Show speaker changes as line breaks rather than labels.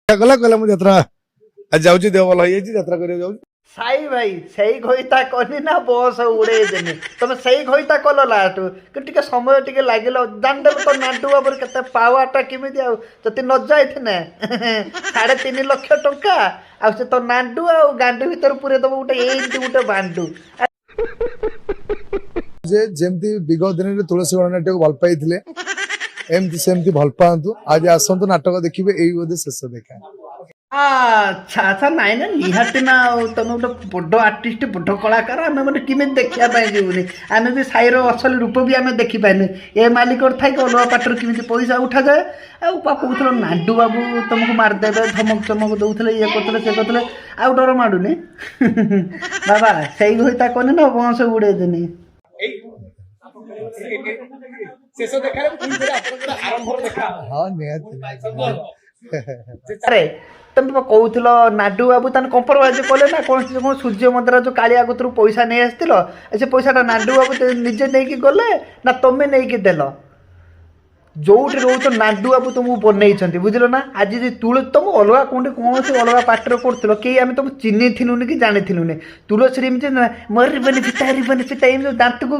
गला कहला मु यात्रा आज जाउची देव भल होई यात्रा करे जाउची
साई भाई सही घईता कनी ना बस उड़े देनी तुम सही घईता कल लास्ट कि टिके समय टिके लागिल जानदे तो नाडू बाबर केते पावरटा किमिति आ जति न जाइथे ना 3.5 लाख टंका आ से तो नाडू आ गांडू भीतर पुरे दबो उटे एंती उटे बांडू
जे जेमती विगत दिन रे तुलसी गणनाट्य को भल पाइथिले एमती सेमती भल पांतु आज आसंतु नाटक देखिबे एई बोधे शेष देखा
अच्छा अच्छा नाଇଁ ना निहाती ना तुम गोटे बड़ आर्टिस्ट बड़ कलाकार आम मैंने किमें देखा जीवनी आम भी साईर असल रूप भी आम देखी पाने ए मालिक था कि अलग पाटर किमी पैसा उठा जाए कहते नाडू बाबू तुमको मारदेवे धमक चमक दौले ये करते से करते आउ डर माड़ुनी बाबा सही घईता कने ना बंश उड़े देनी
हां निहाती
अरे तुम कहूल नाडू बाबू तान कंप्रोमाइज कले ना कौन कौन सूर्य मंदिर जो कालिया कतरू पैसा नहीं आसतिल से पैसाटा नाडू बाबू निजे नहीं गले ना तुम्हें नहीं देल जोठी रोच नाडू बाबू तुमको बनई बुझल ना आज तुल तुम अलग कौन कौन से अलग पाटर कर कई आम तुम चिन्ह कि जानी तुलसी मरबनी फिटा दांत को